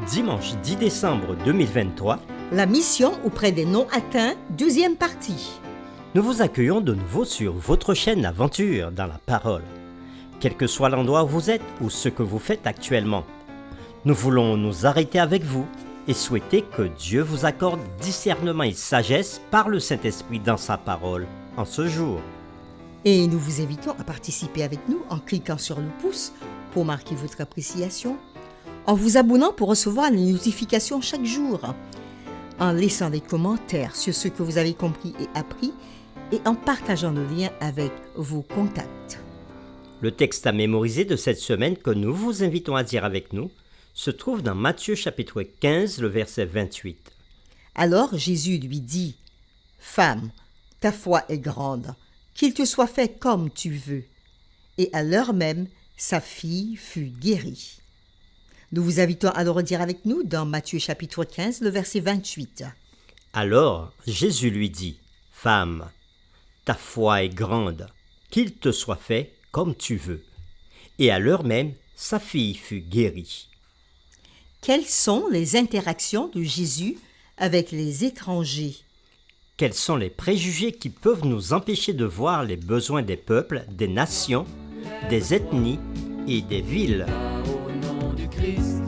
Dimanche 10 décembre 2023, La mission auprès des non-atteints, deuxième partie. nous vous accueillons de nouveau sur votre chaîne Aventure dans la parole. Quel que soit l'endroit où vous êtes ou ce que vous faites actuellement, nous voulons nous arrêter avec vous et souhaiter que Dieu vous accorde discernement et sagesse par le Saint-Esprit dans sa parole en ce jour. Et nous vous invitons à participer avec nous en cliquant sur le pouce pour marquer votre appréciation, en vous abonnant pour recevoir les notifications chaque jour, en laissant des commentaires sur ce que vous avez compris et appris et en partageant le lien avec vos contacts. Le texte à mémoriser de cette semaine que nous vous invitons à dire avec nous se trouve dans Matthieu chapitre 15, le verset 28. Alors Jésus lui dit, « Femme, ta foi est grande, qu'il te soit fait comme tu veux. » Et à l'heure même, sa fille fut guérie. Nous vous invitons à le redire avec nous dans Matthieu chapitre 15, le verset 28. Alors Jésus lui dit, « Femme, ta foi est grande, qu'il te soit fait comme tu veux. » Et à l'heure même, sa fille fut guérie. Quelles sont les interactions de Jésus avec les étrangers? Quels sont les préjugés qui peuvent nous empêcher de voir les besoins des peuples, des nations, des ethnies et des villes? Au nom du Christ,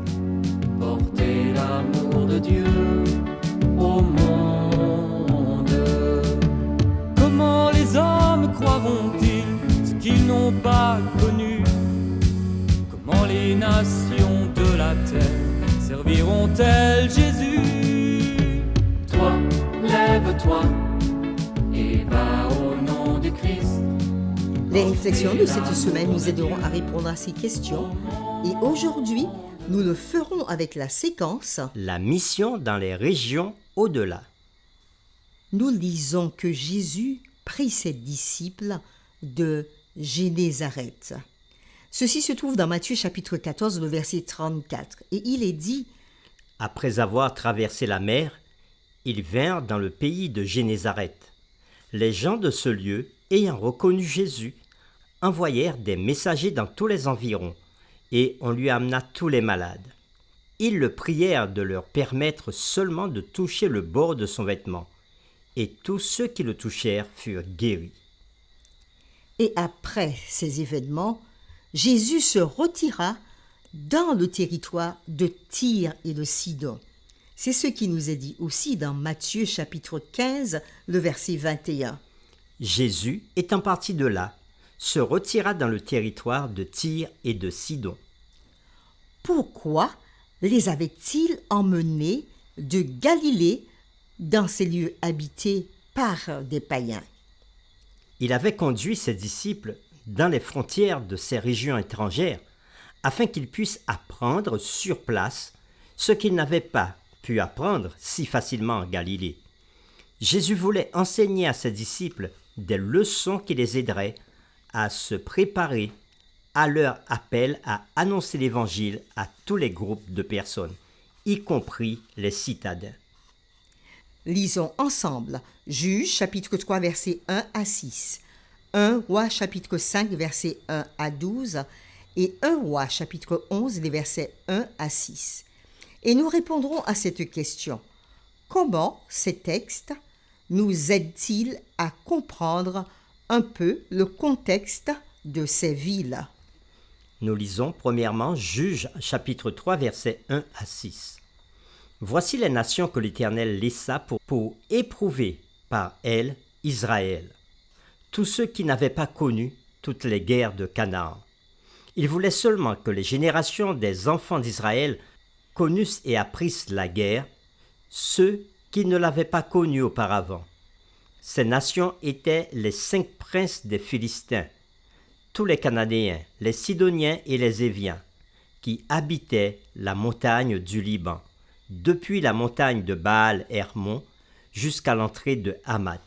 portez l'amour de Dieu au monde. Comment les hommes croiront-ils ce qu'ils n'ont pas connu? Comment les nations de la terre serviront-elles Jésus? Toi, lève-toi et va au nom du Christ. Les réflexions de cette semaine nous aideront à répondre à ces questions. Et aujourd'hui, nous le ferons avec la séquence. La mission dans les régions au-delà. Nous lisons que Jésus prit ses disciples de Génézareth. Ceci se trouve dans Matthieu chapitre 14, le verset 34. Et il est dit, Après avoir traversé la mer, ils vinrent dans le pays de Génézareth. Les gens de ce lieu, ayant reconnu Jésus, envoyèrent des messagers dans tous les environs, et on lui amena tous les malades. Ils le prièrent de leur permettre seulement de toucher le bord de son vêtement, et tous ceux qui le touchèrent furent guéris. et après ces événements, Jésus se retira dans le territoire de Tyr et de Sidon. C'est ce qui nous est dit aussi dans Matthieu chapitre 15, le verset 21. Jésus, étant parti de là, se retira dans le territoire de Tyr et de Sidon. Pourquoi les avait-il emmenés de Galilée dans ces lieux habités par des païens? Il avait conduit ses disciples dans les frontières de ces régions étrangères afin qu'ils puissent apprendre sur place ce qu'ils n'avaient pas pu apprendre si facilement en Galilée. Jésus voulait enseigner à ses disciples des leçons qui les aideraient à se préparer à leur appel à annoncer l'Évangile à tous les groupes de personnes, y compris les citadins. Lisons ensemble Juges chapitre 3 versets 1 à 6, 1 Roi chapitre 5 versets 1 à 12 et 1 Roi chapitre 11 les versets 1 à 6. Et nous répondrons à cette question. Comment ces textes nous aident-ils à comprendre un peu le contexte de ces villes? Nous lisons premièrement Juges chapitre 3 versets 1 à 6. Voici les nations que l'Éternel laissa pour éprouver par elles Israël, tous ceux qui n'avaient pas connu toutes les guerres de Canaan. Il voulait seulement que les générations des enfants d'Israël connussent et apprissent la guerre, ceux qui ne l'avaient pas connue auparavant. Ces nations étaient les 5 princes des Philistins, tous les Cananéens, les Sidoniens et les Éviens, qui habitaient la montagne du Liban, depuis la montagne de Baal-Hermon jusqu'à l'entrée de Hamath.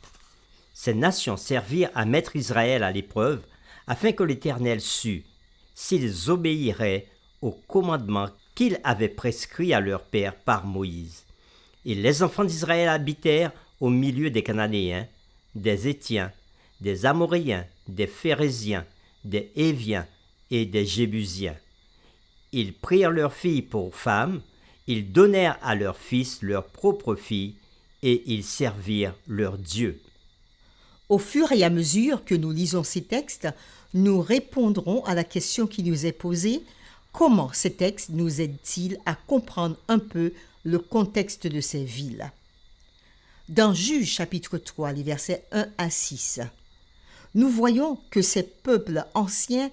Ces nations servirent à mettre Israël à l'épreuve afin que l'Éternel sût s'ils obéiraient aux commandements qu'il avait prescrits à leur père par Moïse. Et les enfants d'Israël habitèrent au milieu des Cananéens, des Hétiens, des Amoréens, des Phéréziens, des Héviens et des Jébusiens. Ils prirent leurs filles pour femmes Ils donnèrent à leurs fils leur propre fille, et ils servirent leur Dieu. Au fur et à mesure que nous lisons ces textes, nous répondrons à la question qui nous est posée: comment ces textes nous aident-ils à comprendre un peu le contexte de ces villes? Dans Juges chapitre 3, les versets 1 à 6, nous voyons que ces peuples anciens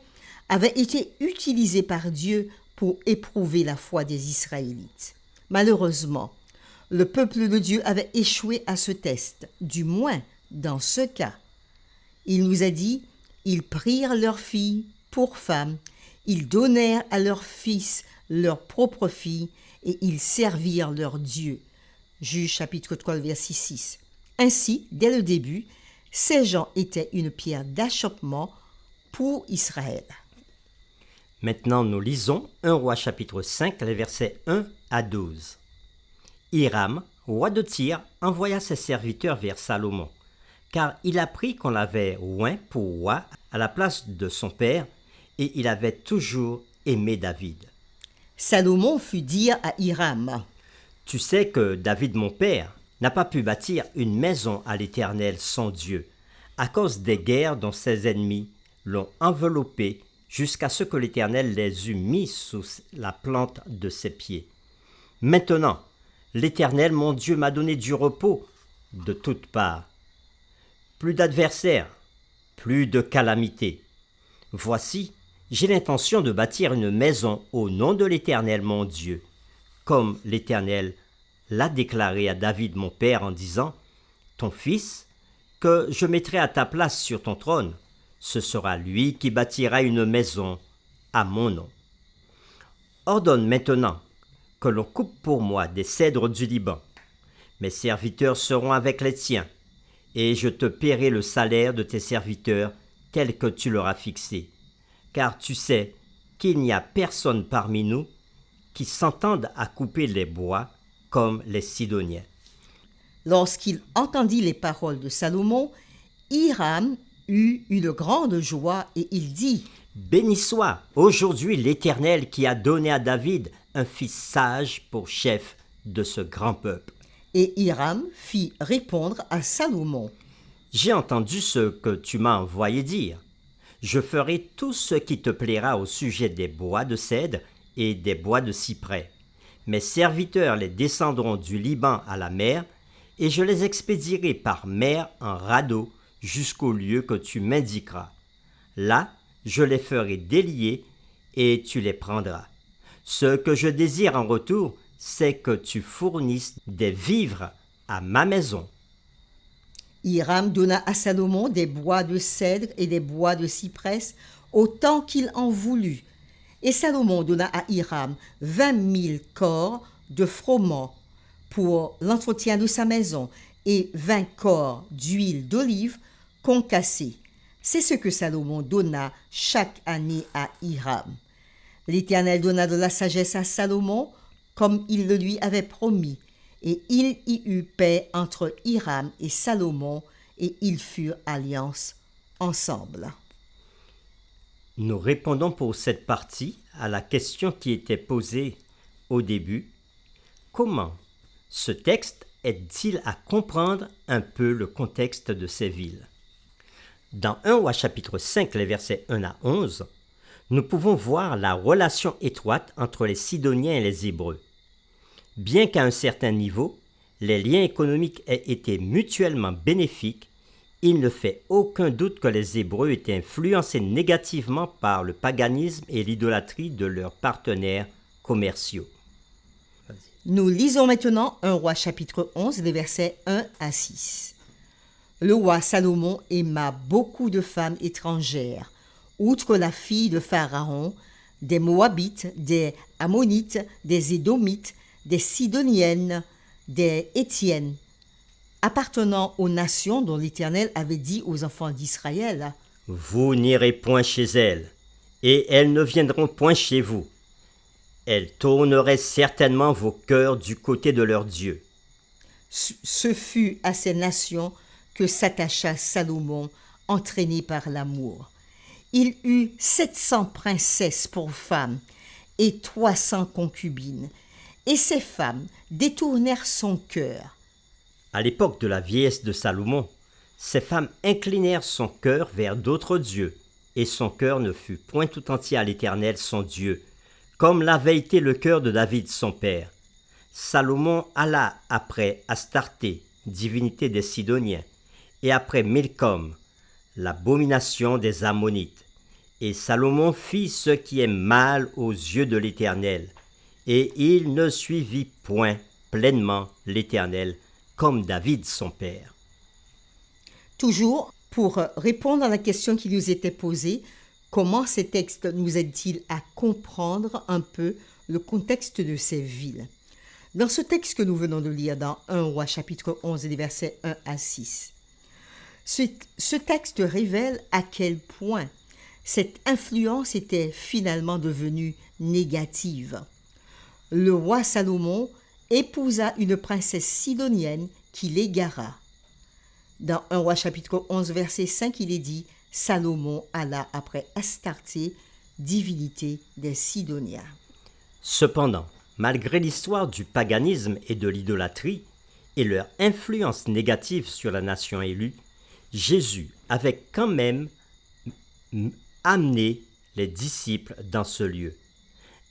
avaient été utilisés par Dieu pour éprouver la foi des Israélites. Malheureusement, le peuple de Dieu avait échoué à ce test, du moins dans ce cas. Il nous a dit: ils prirent leurs filles pour femmes, ils donnèrent à leurs fils leur propre fille, et ils servirent leur Dieu. Juges chapitre 3, verset 6. Ainsi, dès le début, ces gens étaient une pierre d'achoppement pour Israël. Maintenant, nous lisons 1 Roi chapitre 5, les versets 1 à 12. Hiram, roi de Tyr, envoya ses serviteurs vers Salomon, car il apprit qu'on l'avait oint pour roi à la place de son père, et il avait toujours aimé David. Salomon fit dire à Hiram: Tu sais que David mon père n'a pas pu bâtir une maison à l'Éternel son Dieu, à cause des guerres dont ses ennemis l'ont enveloppé jusqu'à ce que l'Éternel les eût mis sous la plante de ses pieds. Maintenant, l'Éternel mon Dieu m'a donné du repos de toutes parts. Plus d'adversaires, plus de calamités. Voici, j'ai l'intention de bâtir une maison au nom de l'Éternel mon Dieu, comme l'Éternel l'a déclaré à David mon père en disant: ton fils, que je mettrai à ta place sur ton trône, ce sera lui qui bâtira une maison à mon nom. Ordonne maintenant que l'on coupe pour moi des cèdres du Liban. Mes serviteurs seront avec les tiens, et je te paierai le salaire de tes serviteurs tel que tu l'auras fixé. Car tu sais qu'il n'y a personne parmi nous qui s'entende à couper les bois comme les Sidoniens. Lorsqu'il entendit les paroles de Salomon, Hiram eut une grande joie et il dit: Béni soit aujourd'hui l'Éternel qui a donné à David un fils sage pour chef de ce grand peuple. Et Hiram fit répondre à Salomon: J'ai entendu ce que tu m'as envoyé dire. Je ferai tout ce qui te plaira au sujet des bois de cèdre et des bois de cyprès. Mes serviteurs les descendront du Liban à la mer, et je les expédierai par mer en radeau jusqu'au lieu que tu m'indiqueras. Là, je les ferai délier et tu les prendras. Ce que je désire en retour, c'est que tu fournisses des vivres à ma maison. Hiram donna à Salomon des bois de cèdre et des bois de cyprès, autant qu'il en voulut. Et Salomon donna à Hiram 20 000 corps de froment pour l'entretien de sa maison et 20 corps d'huile d'olive concassée. C'est ce que Salomon donna chaque année à Hiram. L'Éternel donna de la sagesse à Salomon, comme il le lui avait promis, et il y eut paix entre Hiram et Salomon, et ils furent alliance ensemble. Nous répondons pour cette partie à la question qui était posée au début. Comment ce texte aide-t-il à comprendre un peu le contexte de ces villes? Dans 1 Roi chapitre 5, les versets 1 à 11, nous pouvons voir la relation étroite entre les Sidoniens et les Hébreux. Bien qu'à un certain niveau, les liens économiques aient été mutuellement bénéfiques, il ne fait aucun doute que les Hébreux étaient influencés négativement par le paganisme et l'idolâtrie de leurs partenaires commerciaux. Nous lisons maintenant 1 Roi chapitre 11, les versets 1 à 6. Le roi Salomon aima beaucoup de femmes étrangères, outre la fille de Pharaon, des Moabites, des Ammonites, des Édomites, des Sidoniennes, des Étiennes, appartenant aux nations dont l'Éternel avait dit aux enfants d'Israël: Vous n'irez point chez elles, et elles ne viendront point chez vous. Elles tourneraient certainement vos cœurs du côté de leur Dieu. Ce fut à ces nations que s'attacha Salomon, entraîné par l'amour. Il eut 700 princesses pour femmes et 300 concubines, Et ces femmes détournèrent son cœur. À l'époque de la vieillesse de Salomon, ces femmes inclinèrent son cœur vers d'autres dieux, et son cœur ne fut point tout entier à l'Éternel son Dieu, comme l'avait été le cœur de David son père. Salomon alla après Astarté, divinité des Sidoniens, et après Milcom, l'abomination des Ammonites. Et Salomon fit ce qui est mal aux yeux de l'Éternel, et il ne suivit point pleinement l'Éternel, comme David son père. Toujours pour répondre à la question qui nous était posée, comment ces textes nous aident-ils à comprendre un peu le contexte de ces villes? Dans ce texte que nous venons de lire dans 1 Roi chapitre 11 et les versets 1 à 6, ce texte révèle à quel point cette influence était finalement devenue négative. Le roi Salomon épousa une princesse sidonienne qui l'égara. Dans 1 Roi chapitre 11 verset 5, il est dit « Salomon alla après Astarté, divinité des Sidoniens. » Cependant, malgré l'histoire du paganisme et de l'idolâtrie et leur influence négative sur la nation élue, Jésus avait quand même amené les disciples dans ce lieu.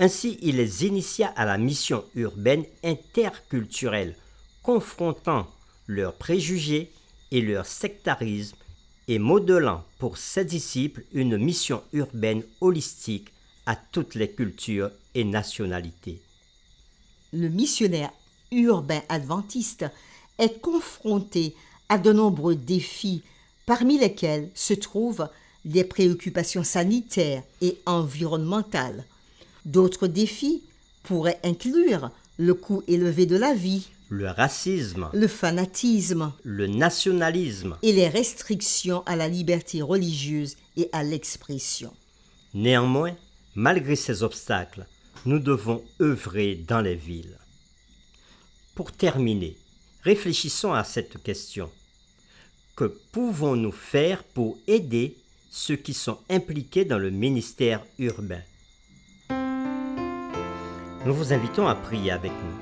Ainsi, il les initia à la mission urbaine interculturelle, confrontant leurs préjugés et leur sectarisme et modelant pour ses disciples une mission urbaine holistique à toutes les cultures et nationalités. Le missionnaire urbain adventiste est confronté à de nombreux défis, parmi lesquels se trouvent des préoccupations sanitaires et environnementales. D'autres défis pourraient inclure le coût élevé de la vie, Le racisme, le fanatisme le nationalisme. et les restrictions à la liberté religieuse et à l'expression. Néanmoins, malgré ces obstacles, nous devons œuvrer dans les villes. Pour terminer, réfléchissons à cette question. Que pouvons-nous faire pour aider ceux qui sont impliqués dans le ministère urbain? Nous vous invitons à prier avec nous.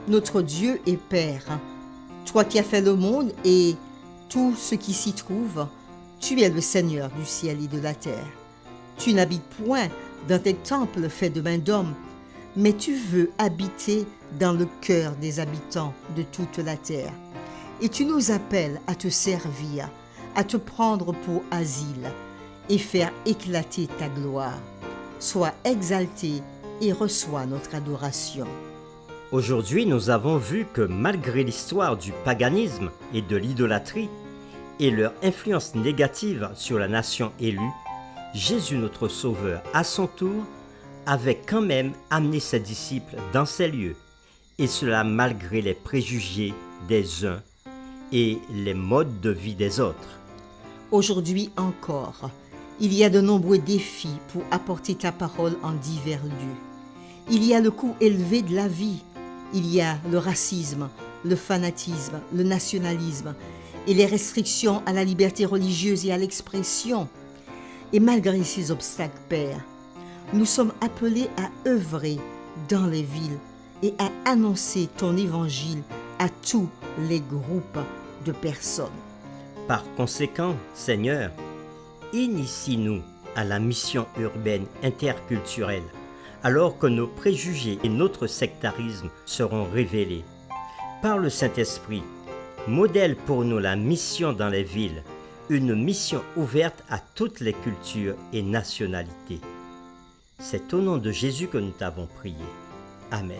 Notre Dieu et Père, toi qui as fait le monde et tout ce qui s'y trouve, tu es le Seigneur du ciel et de la terre. Tu n'habites point dans tes temples faits de main d'homme, mais tu veux habiter dans le cœur des habitants de toute la terre. Et tu nous appelles à te servir, à te prendre pour asile et faire éclater ta gloire. Sois exalté et reçois notre adoration. Aujourd'hui, nous avons vu que malgré l'histoire du paganisme et de l'idolâtrie et leur influence négative sur la nation élue, Jésus notre Sauveur, à son tour, avait quand même amené ses disciples dans ces lieux, et cela malgré les préjugés des uns et les modes de vie des autres. Aujourd'hui encore, il y a de nombreux défis pour apporter ta parole en divers lieux. Il y a le coût élevé de la vie, il y a le racisme, le fanatisme, le nationalisme et les restrictions à la liberté religieuse et à l'expression. Et malgré ces obstacles, Père, nous sommes appelés à œuvrer dans les villes et à annoncer ton évangile à tous les groupes de personnes. Par conséquent, Seigneur, initie-nous à la mission urbaine interculturelle, alors que nos préjugés et notre sectarisme seront révélés. Par le Saint-Esprit, modèle pour nous la mission dans les villes, une mission ouverte à toutes les cultures et nationalités. C'est au nom de Jésus que nous t'avons prié. Amen.